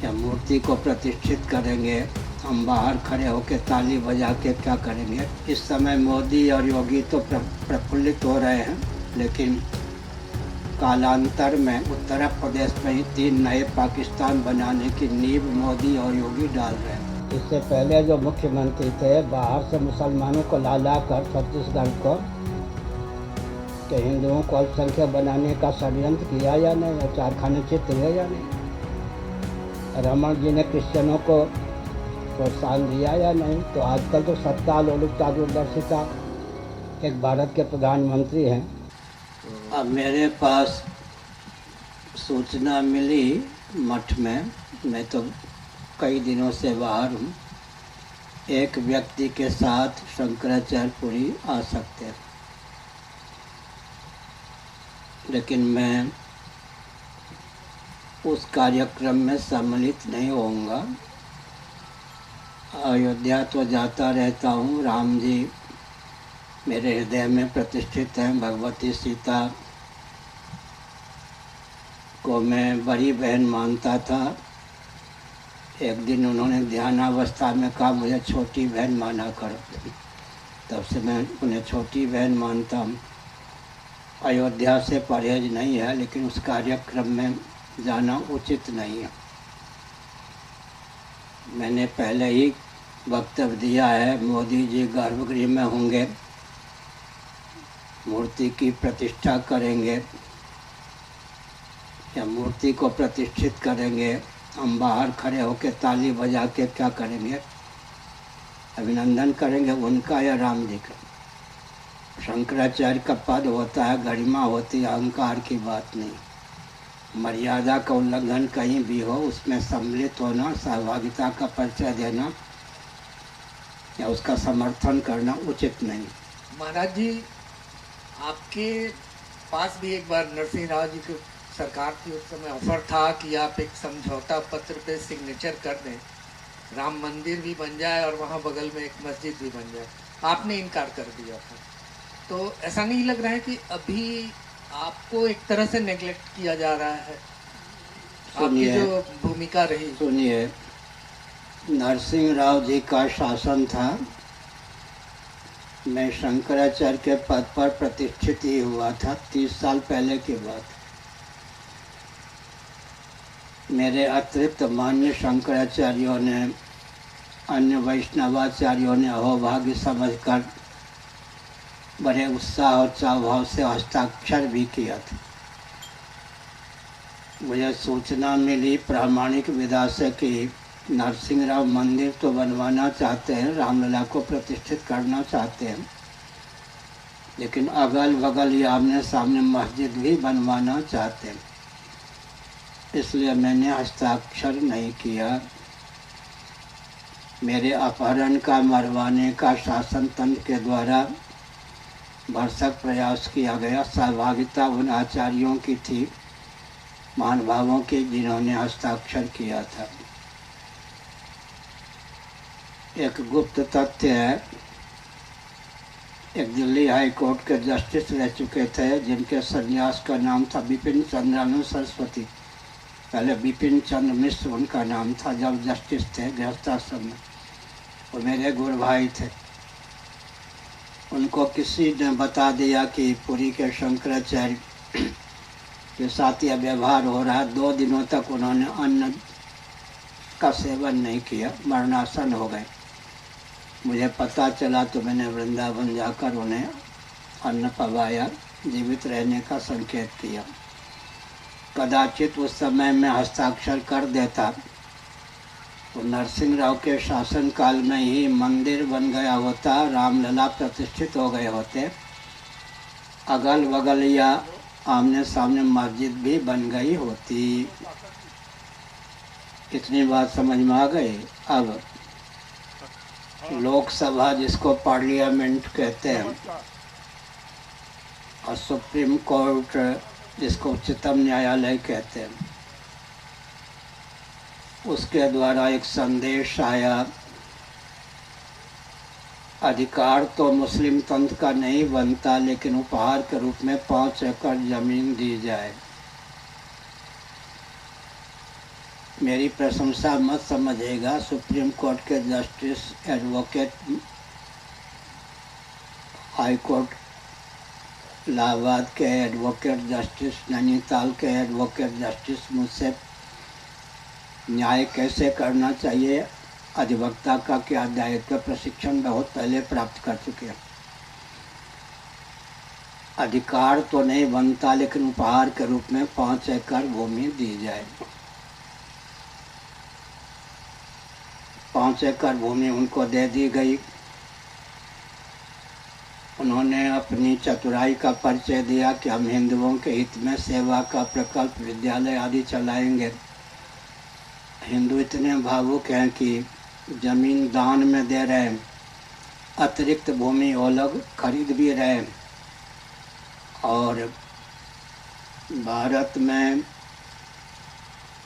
या मूर्ति को प्रतिष्ठित करेंगे, हम बाहर खड़े होकर ताली बजा के क्या करेंगे। इस समय मोदी और योगी तो प्रफुल्लित हो रहे हैं, लेकिन कालांतर में उत्तर प्रदेश में ही 3 नए पाकिस्तान बनाने की नींव मोदी और योगी डाल रहे हैं। इससे पहले जो मुख्यमंत्री थे, बाहर से मुसलमानों को ला कर छत्तीसगढ़ को कि हिंदुओं को अल्पसंख्यक बनाने का षड्यंत्र किया या नहीं, और 4 खाने चित्र है या नहीं। रमन जी ने क्रिश्चियनों को प्रोत्साहन दिया या नहीं। तो आजकल तो सत्ता, लोलुपता, दूरदर्शिता, एक भारत के प्रधानमंत्री हैं। अब मेरे पास सूचना मिली मठ में, मैं तो कई दिनों से बाहर हूँ, एक व्यक्ति के साथ शंकराचार्यपुरी आ सकते हैं, लेकिन मैं उस कार्यक्रम में सम्मिलित नहीं होऊंगा। अयोध्या तो जाता रहता हूँ, राम जी मेरे हृदय में प्रतिष्ठित हैं। भगवती सीता को मैं बड़ी बहन मानता था। एक दिन उन्होंने ध्यानावस्था में कहा मुझे छोटी बहन माना करो, तब से मैं उन्हें छोटी बहन मानता हूँ। अयोध्या से परहेज नहीं है, लेकिन उस कार्यक्रम में जाना उचित नहीं है। मैंने पहले ही वक्तव्य दिया है, मोदी जी गर्भगृह में होंगे, मूर्ति की प्रतिष्ठा करेंगे या मूर्ति को प्रतिष्ठित करेंगे, हम बाहर खड़े होकर ताली बजा के क्या करेंगे, अभिनंदन करेंगे उनका या राम जी का। शंकराचार्य का पद होता है, गरिमा होती है, अहंकार की बात नहीं। मर्यादा का उल्लंघन कहीं भी हो, उसमें सम्मिलित होना, सहभागिता का परिचय देना या उसका समर्थन करना उचित नहीं। महाराज जी, आपके पास भी एक बार नरसिंह राव जी की सरकार की उस समय ऑफर था कि आप एक समझौता पत्र पे सिग्नेचर कर दें, राम मंदिर भी बन जाए और वहाँ बगल में एक मस्जिद भी बन जाए। आपने इनकार कर दिया था। तो ऐसा नहीं लग रहा है कि अभी आपको एक तरह से नेग्लेक्ट किया जा रहा है? आपकी जो भूमिका रही। सुनिए, नरसिंह राव जी का शासन था, मैं शंकराचार्य के पद पर प्रतिष्ठित ही हुआ था 30 साल पहले की बात। मेरे अतिरिक्त मान्य शंकराचार्यों ने, अन्य वैष्णवाचार्यों ने अहोभाग्य समझकर बड़े उत्साह और चाव से हस्ताक्षर भी किया था। मुझे सूचना मिली प्रामाणिक विदा से कि नरसिंह राव मंदिर तो बनवाना चाहते हैं, रामलला को प्रतिष्ठित करना चाहते हैं, लेकिन अगल बगल या आमने सामने मस्जिद भी बनवाना चाहते हैं। इसलिए मैंने हस्ताक्षर नहीं किया। मेरे अपहरण का, मरवाने का शासन तंत्र के द्वारा भरसक प्रयास किया गया। सहभागिता उन आचार्यों की थी, महानुभावों की, जिन्होंने हस्ताक्षर किया था। एक गुप्त तथ्य है, एक दिल्ली हाई कोर्ट के जस्टिस रह चुके थे, जिनके संन्यास का नाम था बिपिन चंद्रानंद सरस्वती। पहले बिपिन चंद्र मिश्र उनका नाम था जब जस्टिस थे गृहस्थाश्रम में। वो मेरे गुरु भाई थे। उनको किसी ने बता दिया कि पुरी के शंकराचार्य के साथ यह व्यवहार हो रहा है। 2 दिनों तक उन्होंने अन्न का सेवन नहीं किया, मरणासन हो गए। मुझे पता चला तो मैंने वृंदावन जाकर उन्हें अन्न पवाया, जीवित रहने का संकेत किया। कदाचित उस समय में हस्ताक्षर कर देता तो नरसिंह राव के शासन काल में ही मंदिर बन गया होता, रामलला प्रतिष्ठित हो गए होते, अगल बगल या आमने सामने मस्जिद भी बन गई होती। इतनी बात समझ में आ गई। अब लोकसभा, जिसको पार्लियामेंट कहते हैं, और सुप्रीम कोर्ट, जिसको उच्चतम न्यायालय कहते हैं, उसके द्वारा एक संदेश आया, अधिकार तो मुस्लिम तंत्र का नहीं बनता, लेकिन उपहार के रूप में 5 एकड़ जमीन दी जाए। मेरी प्रशंसा मत समझिएगा। सुप्रीम कोर्ट के justice, advocate, high court Allahabad के एडवोकेट जस्टिस, नैनीताल के एडवोकेट जस्टिस मुझसे न्याय कैसे करना चाहिए, अधिवक्ता का क्या दायित्व, प्रशिक्षण बहुत पहले प्राप्त कर चुके हैं। अधिकार तो नहीं बनता, लेकिन उपहार के रूप में 5 एकड़ भूमि दी जाए। 5 एकड़ भूमि उनको दे दी गई। उन्होंने अपनी चतुराई का परिचय दिया कि हम हिंदुओं के हित में सेवा का प्रकल्प, विद्यालय आदि चलाएंगे। हिंदू इतने भावुक हैं कि जमीन दान में दे रहे हैं, अतिरिक्त भूमि वो लोग खरीद भी रहे हैं। और भारत में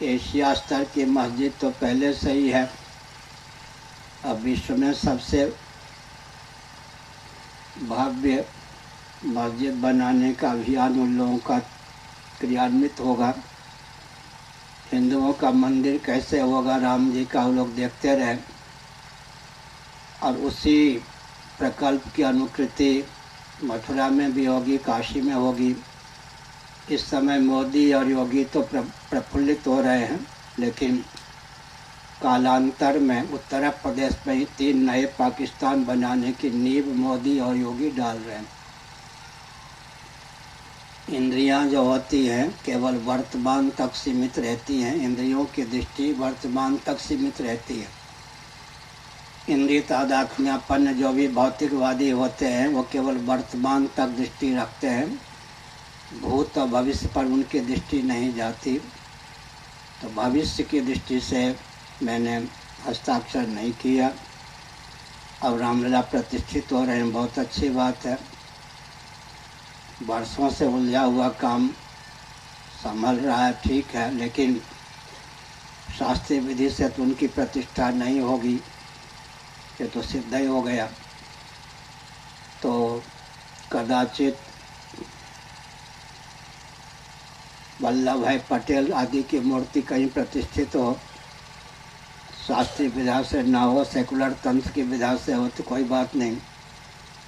एशिया स्तर की मस्जिद तो पहले से ही है। अब विश्व में सबसे भव्य मस्जिद बनाने का अभियान उन लोगों का क्रियान्वित होगा। हिंदुओं का मंदिर कैसे होगा, राम जी का, वो लोग देखते रहे। और उसी प्रकल्प की अनुकृति मथुरा में भी होगी, काशी में होगी। इस समय मोदी और योगी तो प्रफुल्लित हो रहे हैं, लेकिन कालांतर में उत्तर प्रदेश में ही 3 नए पाकिस्तान बनाने की नींव मोदी और योगी डाल रहे हैं। इंद्रियां जो होती हैं केवल वर्तमान तक सीमित रहती हैं। इंद्रियों की दृष्टि वर्तमान तक सीमित रहती है। इंद्रिय तादात्म्यपन्न जो भी भौतिकवादी होते हैं वो केवल वर्तमान तक दृष्टि रखते हैं, भूत और भविष्य पर उनकी दृष्टि नहीं जाती। तो भविष्य की दृष्टि से मैंने हस्ताक्षर नहीं किया। अब रामलला प्रतिष्ठित हो रहे हैं, बहुत अच्छी बात है। वर्षों से उलझा हुआ काम संभल रहा है, ठीक है, लेकिन शास्त्रीय विधि से तो उनकी प्रतिष्ठा नहीं होगी, ये तो सिद्ध ही हो गया। तो कदाचित वल्लभ भाई पटेल आदि की मूर्ति कहीं प्रतिष्ठित हो, शास्त्रीय विधा से ना हो, सेकुलर तंत्र की विधा से हो तो कोई बात नहीं।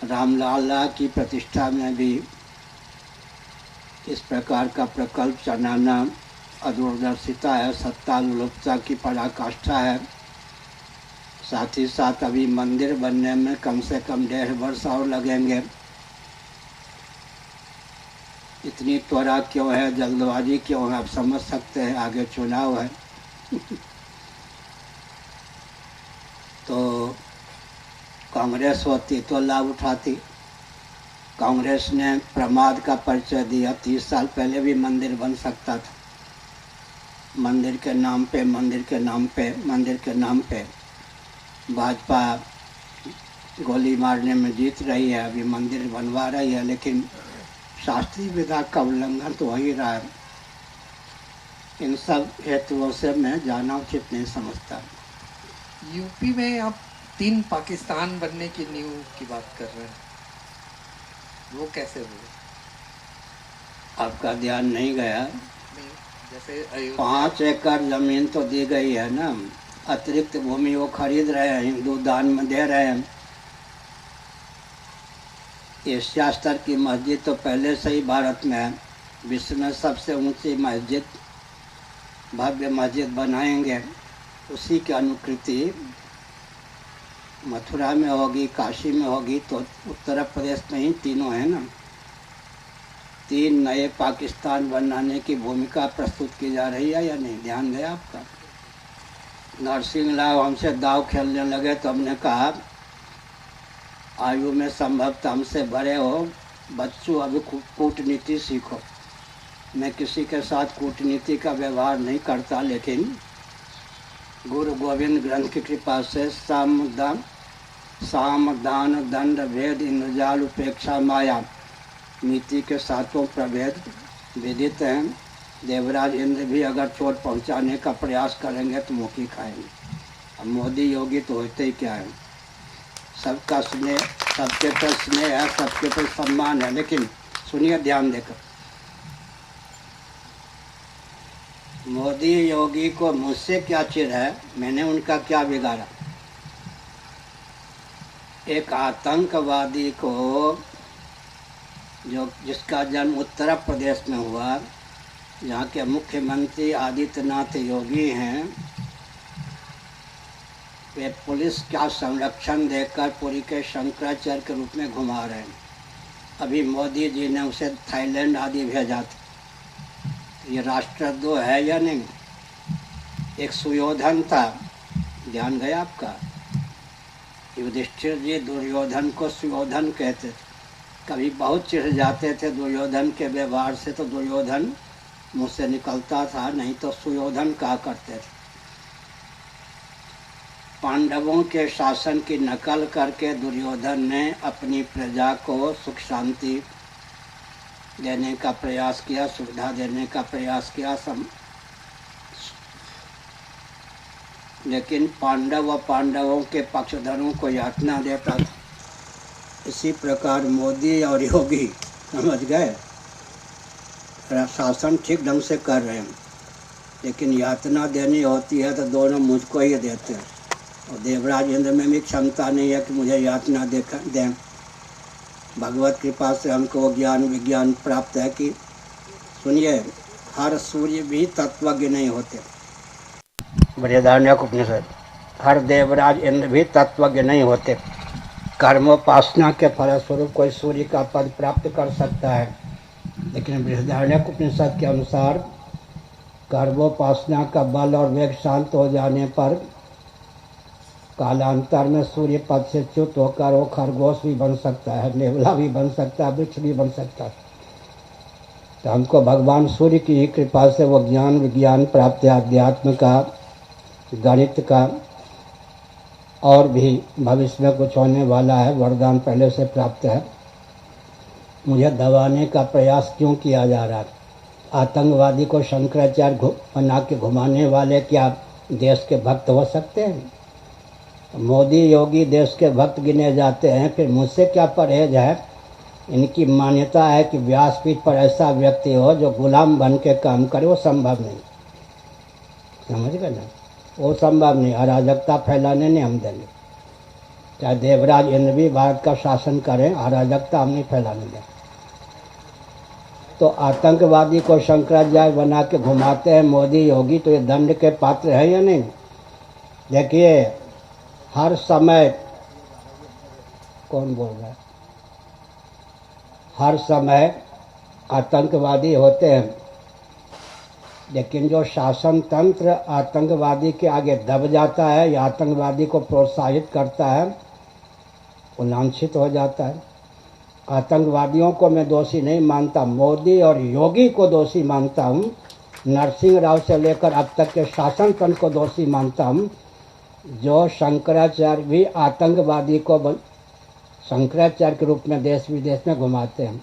रामलला की प्रतिष्ठा में भी इस प्रकार का प्रकल्प चलाना अदूरदर्शिता है, सत्ता लोलुपता की पराकाष्ठा है। साथ ही साथ अभी मंदिर बनने में कम से कम 1.5 वर्ष और लगेंगे। इतनी त्वरा क्यों है, जल्दबाजी क्यों है, आप समझ सकते हैं, आगे चुनाव है। तो कांग्रेस होती तो लाभ उठाती। कांग्रेस ने प्रमाद का परिचय दिया। 30 साल पहले भी मंदिर बन सकता था। मंदिर के नाम पे, मंदिर के नाम पे, मंदिर के नाम पे भाजपा गोली मारने में जीत रही है, अभी मंदिर बनवा रही है, लेकिन शास्त्रीय विधा का उल्लंघन तो हो ही रहा है। इन सब हेतुओं से मैं जाना उचित नहीं समझता। यूपी में आप 3 पाकिस्तान बनने की नींव की बात कर रहे हैं, वो कैसे हुए? आपका ध्यान नहीं गया? नहीं, जैसे 5 एकड़ जमीन तो दी गई है ना, अतिरिक्त भूमि वो खरीद रहे हैं, हिंदू दान में दे रहे हैं। एशिया स्तर की मस्जिद तो पहले से ही भारत में है। विश्व में सबसे ऊंची मस्जिद, भव्य मस्जिद बनाएंगे, उसी की अनुकृति मथुरा में होगी, काशी में होगी। तो उत्तर प्रदेश में ही तीनों है ना। 3 नए पाकिस्तान बनाने की भूमिका प्रस्तुत की जा रही है या नहीं, ध्यान गया आपका? नरसिंह राव हमसे दाव खेलने लगे तो हमने कहा आयु में संभवतः हमसे बड़े हो, बच्चों अभी कूटनीति सीखो। मैं किसी के साथ कूटनीति का व्यवहार नहीं करता, लेकिन गुरु गोविंद ग्रंथ की कृपा से साम दान दंड भेद इंद्रजाल उपेक्षा माया नीति के 7 प्रभेद विदित हैं। देवराज इंद्र भी अगर चोट पहुंचाने का प्रयास करेंगे तो मुखी खाएंगे। अब मोदी योगी तो होते ही क्या है, सबका स्नेह, सबके पर स्नेह है, सबके पर सम्मान है। लेकिन सुनिए ध्यान देकर, मोदी योगी को मुझसे क्या चिढ़ है, मैंने उनका क्या बिगाड़ा। एक आतंकवादी को जिसका जन्म उत्तर प्रदेश में हुआ, जहाँ के मुख्यमंत्री आदित्यनाथ योगी हैं, वे पुलिस का संरक्षण देकर पुरी के शंकराचार्य के रूप में घुमा रहे हैं। अभी मोदी जी ने उसे थाईलैंड आदि भेजा था। ये राष्ट्रद्रोह है या नहीं? एक सुयोधन था, ध्यान गया आपका? युधिष्ठिर जी दुर्योधन को सुयोधन कहते थे। कभी बहुत चिढ़ जाते थे दुर्योधन के व्यवहार से, तो दुर्योधन मुँह से निकलता था, नहीं तो सुयोधन कहा करते थे। पांडवों के शासन की नकल करके दुर्योधन ने अपनी प्रजा को सुख शांति देने का प्रयास किया, सुविधा देने का प्रयास किया, लेकिन पांडव व पांडवों के पक्षधरों को यातना देता था। इसी प्रकार मोदी और योगी, समझ गए, शासन ठीक ढंग से कर रहे हैं, लेकिन यातना देनी होती है तो दोनों मुझको ही देते हैं। और देवराज इंद्र में भी क्षमता नहीं है कि मुझे यातना दें। भगवत कृपा से हमको वो ज्ञान विज्ञान प्राप्त है कि सुनिए, हर सूर्य भी तत्वज्ञ नहीं होते। बृहदारण्यक उपनिषद। हर देवराज इंद्र भी तत्वज्ञ नहीं होते। कर्मोपासना के फलस्वरूप कोई सूर्य का पद प्राप्त कर सकता है, लेकिन बृहदारण्यक उपनिषद के अनुसार कर्मोपासना का बल और वेग शांत हो जाने पर कालांतर में सूर्य पद से च्युत होकर वो खरगोश भी बन सकता है, नेवला भी बन सकता है, वृक्ष भी बन सकता है। तो हमको भगवान सूर्य की कृपा से वो ज्ञान विज्ञान प्राप्त है, अध्यात्म का, गणित का, और भी भविष्य में कुछ होने वाला है, वरदान पहले से प्राप्त है। मुझे दबाने का प्रयास क्यों किया जा रहा है? आतंकवादी को शंकराचार्य बना के घुमाने वाले क्या देश के भक्त हो सकते हैं? मोदी योगी देश के भक्त गिने जाते हैं, फिर मुझसे क्या परहेज है? इनकी मान्यता है कि व्यासपीठ पर ऐसा व्यक्ति हो जो गुलाम बन के काम करे, वो संभव नहीं। समझ गए ना? वो संभव नहीं। अराजकता फैलाने नहीं हम देंगे। चाहे देवराज इंद्र भी भारत का शासन करें, अराजकता हम नहीं फैलाने दें। तो आतंकवादी को शंकराचार्य बना के घुमाते हैं मोदी योगी, तो ये दंड के पात्र है या नहीं? देखिए, हर समय, कौन बोल रहा है? हर समय आतंकवादी होते हैं, लेकिन जो शासन तंत्र आतंकवादी के आगे दब जाता है या आतंकवादी को प्रोत्साहित करता है, वो लांछित हो जाता है। आतंकवादियों को मैं दोषी नहीं मानता, मोदी और योगी को दोषी मानता हूँ। नरसिंह राव से लेकर अब तक के शासन तंत्र को दोषी मानता हूँ। जो शंकराचार्य भी आतंकवादी को शंकराचार्य के रूप में देश विदेश में घुमाते हैं।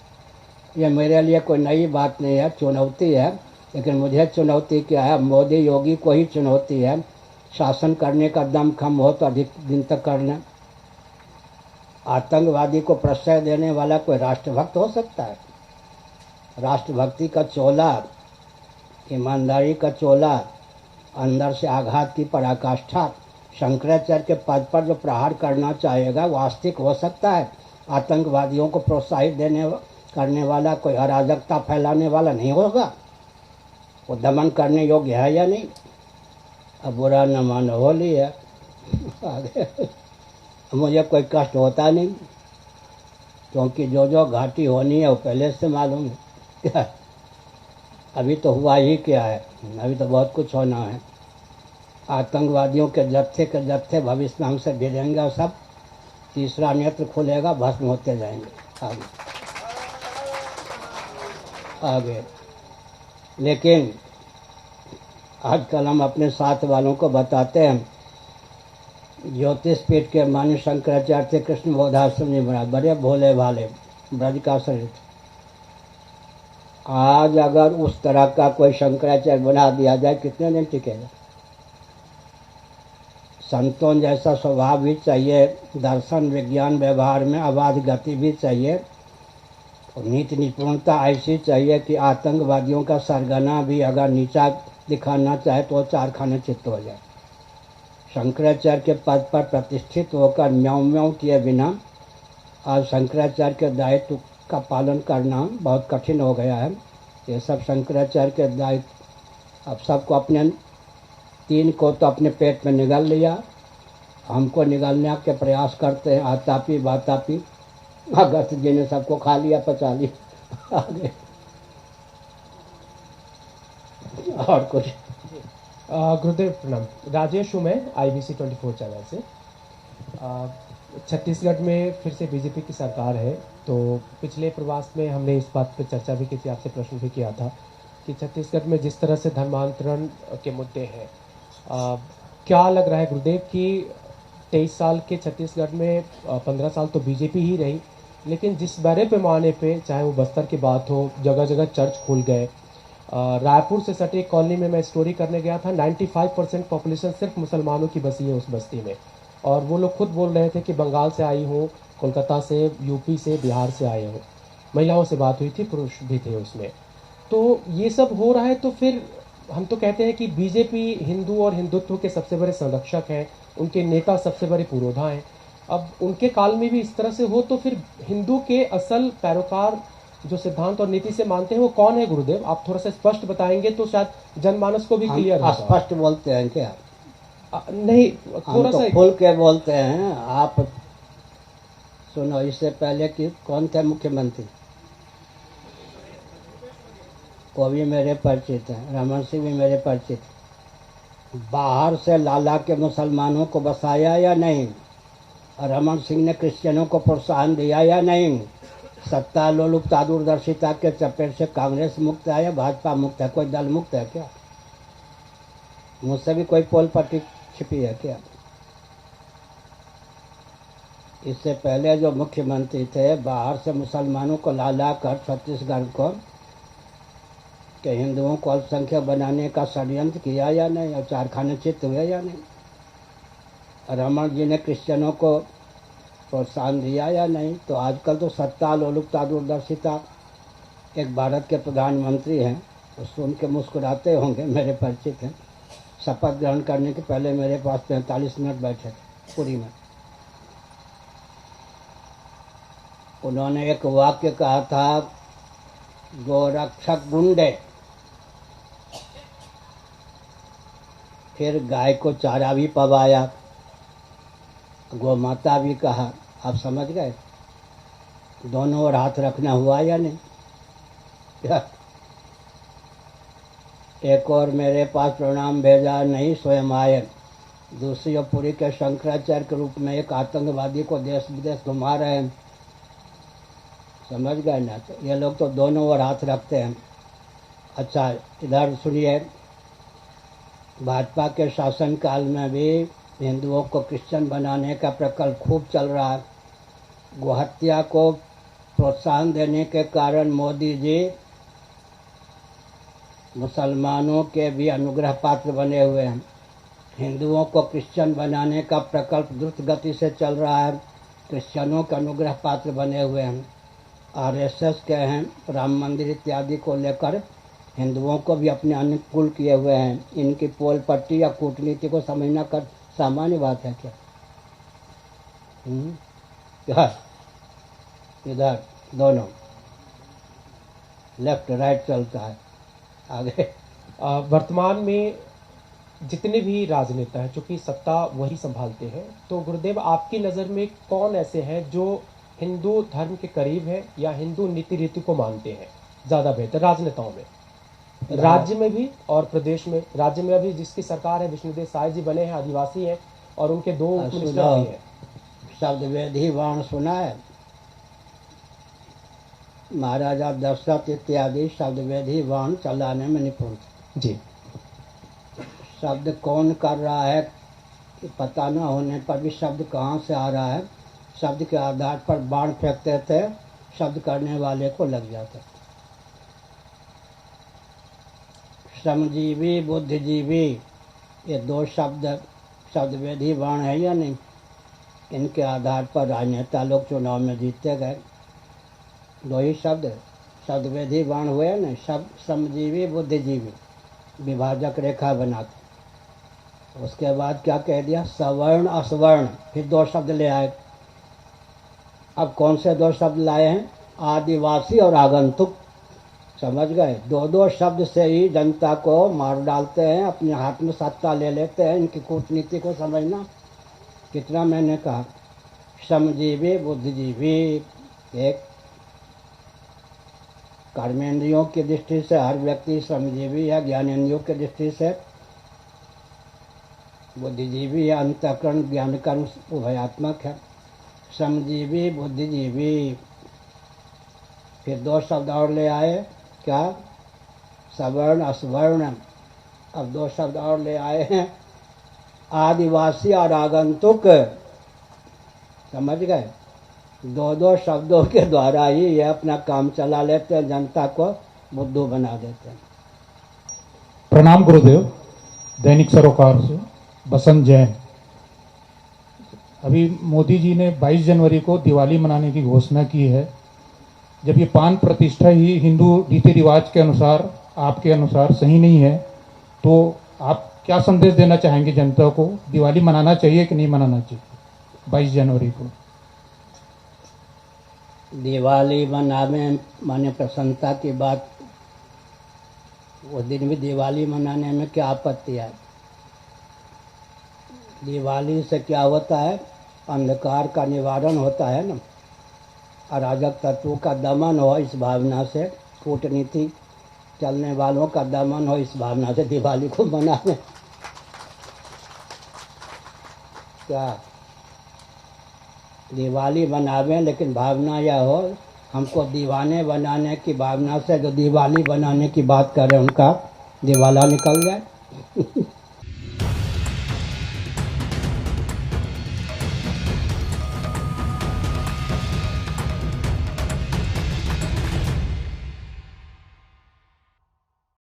ये मेरे लिए कोई नई बात नहीं है, चुनौती है। लेकिन मुझे चुनौती क्या है? मोदी योगी को ही चुनौती है। शासन करने का दम कम हो तो अधिक दिन तक कर लें। आतंकवादी को प्रश्रय देने वाला कोई राष्ट्रभक्त हो सकता है? राष्ट्रभक्ति का चोला, ईमानदारी का चोला, अंदर से आघात की पराकाष्ठा, शंकराचार्य के पद पर जो प्रहार करना चाहेगा वो आस्तिक हो सकता है। आतंकवादियों को प्रोत्साहित करने वाला, कोई अराजकता फैलाने वाला नहीं होगा। वो दमन करने योग्य है या नहीं? अब बुरा न मानो, होली है आगे मुझे कोई कष्ट होता नहीं, क्योंकि जो जो घाटी होनी है वो पहले से मालूम है। अभी तो हुआ ही क्या है, अभी तो बहुत कुछ होना है। आतंकवादियों के जत्थे भविष्य में हमसे भिड़ेंगे और सब तीसरा नेत्र खुलेगा, भस्म होते जाएंगे आगे। लेकिन आजकल हम अपने साथ वालों को बताते हैं, ज्योतिष पीठ के मान्य शंकराचार्य थे, कृष्ण बोधाश्रम जी बना, बड़े भोले भाले, ब्रज का शरीर। आज अगर उस तरह का कोई शंकराचार्य बना दिया जाए, कितने दिन टिकेगा? संतों जैसा स्वभाव भी चाहिए, दर्शन विज्ञान व्यवहार में अबाध गति भी चाहिए, और नीति निपुणता ऐसी चाहिए कि आतंकवादियों का सरगना भी अगर नीचा दिखाना चाहे तो वो 4 खाने चित्त हो जाए। शंकराचार्य के पद पर प्रतिष्ठित होकर म्याऊं म्याऊं किए बिना आज शंकराचार्य के दायित्व का पालन करना बहुत कठिन हो गया है। ये सब शंकराचार्य के दायित्व अब सबको अपने 3 को तो अपने पेट में निगल लिया, हमको निगलने के प्रयास करते हैं। आतापी बातापी अगस्त जी ने सबको खा लिया, पचा लिया। आगे और कुछ? गुरुदेव प्रणाम। राजेश हूँ मैं, IBC 24 चैनल से। छत्तीसगढ़ में फिर से बीजेपी की सरकार है, तो पिछले प्रवास में हमने इस बात पर चर्चा भी की थी, आपसे प्रश्न भी किया था कि छत्तीसगढ़ में जिस तरह से धर्मांतरण के मुद्दे हैं, क्या लग रहा है गुरुदेव कि 23 साल के छत्तीसगढ़ में 15 साल तो बीजेपी ही रही, लेकिन जिस बड़े पैमाने पे, चाहे वो बस्तर की बात हो, जगह जगह चर्च खुल गए। रायपुर से सटे कॉलोनी में मैं स्टोरी करने गया था, 95% पॉपुलेशन सिर्फ मुसलमानों की बसी है उस बस्ती में, और वो लोग खुद बोल रहे थे कि बंगाल से आई हूँ, कोलकाता से, यूपी से, बिहार से आए हूँ। महिलाओं से बात हुई थी, पुरुष भी थे उसमें। तो ये सब हो रहा है, तो फिर हम तो कहते हैं कि बीजेपी हिंदू और हिंदुत्व के सबसे बड़े संरक्षक हैं, उनके नेता सबसे बड़े पुरोधा हैं। अब उनके काल में भी इस तरह से हो, तो फिर हिंदू के असल पैरोकार जो सिद्धांत और नीति से मानते हैं वो कौन है गुरुदेव? आप थोड़ा सा स्पष्ट बताएंगे तो शायद जनमानस को भी क्लियर हो। स्पष्ट बोलते हैं क्या? नहीं, थोड़ा सा खुल के बोलते हैं। आप सुनो, इससे पहले कि कौन थे मुख्यमंत्री, वो भी मेरे परिचित हैं, रमन सिंह भी मेरे परिचित। बाहर से लाला के मुसलमानों को बसाया या नहीं? रमन सिंह ने क्रिश्चियनों को प्रोत्साहन दिया या नहीं? सत्ता लोलुपता दूरदर्शिता के चपेट से कांग्रेस मुक्त है या भाजपा मुक्त है? कोई दल मुक्त है क्या? मुझसे भी कोई पोल पट्टी छिपी है क्या? इससे पहले जो मुख्यमंत्री थे, बाहर से मुसलमानों को ला ला कर छत्तीसगढ़ को के हिंदुओं को अल्पसंख्यक बनाने का षड्यंत्र किया या नहीं, और 4 खाने चित्त हुए या नहीं? रमन जी ने क्रिश्चियनों को प्रोत्साहन दिया या नहीं? तो आजकल तो सत्ता लोलुपता दूरदर्शिता, एक भारत के प्रधानमंत्री हैं, तो सुन के मुस्कुराते होंगे, मेरे परिचित हैं। शपथ ग्रहण करने के पहले मेरे पास 45 मिनट बैठे थे पुरी में। उन्होंने एक वाक्य कहा था, गोरक्षक गुंडे, फिर गाय को चारा भी पवाया, गौ माता भी कहा। आप समझ गए? दोनों ओर हाथ रखना हुआ या नहीं? एक और मेरे पास प्रणाम भेजा नहीं स्वयं आए, दूसरी ओर पुरी के शंकराचार्य के रूप में एक आतंकवादी को देश विदेश घुमा रहे हैं। समझ गए ना? तो ये लोग तो दोनों ओर हाथ रखते हैं। अच्छा, इधर सुनिए, भाजपा के शासनकाल में भी हिंदुओं को क्रिश्चियन बनाने का प्रकल्प खूब चल रहा है। गोहत्या को प्रोत्साहन देने के कारण मोदी जी मुसलमानों के भी अनुग्रह पात्र बने हुए हैं। हिंदुओं को क्रिश्चियन बनाने का प्रकल्प द्रुत गति से चल रहा है, क्रिश्चियनों के अनुग्रह पात्र बने हुए हैं। RSS के हैं, राम मंदिर इत्यादि को लेकर हिंदुओं को भी अपने अनुकूल किए हुए हैं। इनकी पोल पट्टी या कूटनीति को समझना कर सामान्य बात है क्या? इधर दोनों लेफ्ट राइट चलता है। आगे वर्तमान में जितने भी राजनेता हैं, चूंकि सत्ता वही संभालते हैं, तो गुरुदेव आपकी नज़र में कौन ऐसे हैं जो हिंदू धर्म के करीब हैं या हिंदू नीति रीति को मानते हैं ज़्यादा बेहतर राजनेताओं में, राज्य में भी और प्रदेश में? राज्य में अभी जिसकी सरकार है, विष्णुदेव साय जी बने हैं, आदिवासी हैं, और उनके 2 मिनिस्टर भी हैं। शब्द वेदी वाण सुना है? महाराजा दशरथ इत्यादि शब्द वेदी वाण चलाने में निपुण जी। शब्द कौन कर रहा है पता न होने पर भी शब्द कहाँ से आ रहा है, शब्द के आधार पर बाण फेंकते थे, शब्द करने वाले को लग जाता। श्रमजीवी बुद्धिजीवी, ये 2 शब्द शब्दवेदी बाण है या नहीं? इनके आधार पर राजनेता लोग चुनाव में जीतते गए। 2 ही शब्द शब्दवेदी बाण हुए ना, शब्द श्रमजीवी बुद्धिजीवी। विभाजक रेखा बनाते। उसके बाद क्या कह दिया, सवर्ण असवर्ण, फिर 2 शब्द ले आए। अब कौन से 2 शब्द लाए हैं, आदिवासी और आगंतुक। समझ गए, 2 शब्द से ही जनता को मार डालते हैं, अपने हाथ में सत्ता ले लेते हैं। इनकी कूटनीति को समझना कितना मैंने कहा। श्रमजीवी बुद्धिजीवी, एक कर्मेंद्रियों की दृष्टि से हर व्यक्ति श्रमजीवी है, ज्ञानेंद्रियों की दृष्टि से बुद्धिजीवी है, अंतःकरण ज्ञान कर्म उभयात्मक है। श्रमजीवी बुद्धिजीवी, फिर 2 शब्द और ले आए, क्या, सवर्ण असवर्ण। अब 2 शब्द और ले आए हैं, आदिवासी और आगंतुक। समझ गए, 2 शब्दों के द्वारा ही ये अपना काम चला लेते हैं, जनता को बुद्धू बना देते हैं। प्रणाम गुरुदेव। दैनिक सरोकार से बसंत जैन। अभी मोदी जी ने 22 जनवरी को दिवाली मनाने की घोषणा की है। जब ये पान प्रतिष्ठा ही हिंदू रीति रिवाज के अनुसार, आपके अनुसार सही नहीं है, तो आप क्या संदेश देना चाहेंगे जनता को? दिवाली मनाना चाहिए कि नहीं मनाना चाहिए 22 जनवरी को? दिवाली मनाने माने प्रसन्नता की बात, वो दिन भी दिवाली मनाने में क्या आपत्ति है? दिवाली से क्या होता है, अंधकार का निवारण होता है ना, अराजक तत्वों का दमन हो, इस भावना से कूटनीति चलने वालों का दमन हो, इस भावना से दिवाली को मनाने। क्या दिवाली मनावें, लेकिन भावना यह हो हमको दीवाने बनाने की भावना से जो दिवाली बनाने की बात करें उनका दिवाला निकल जाए।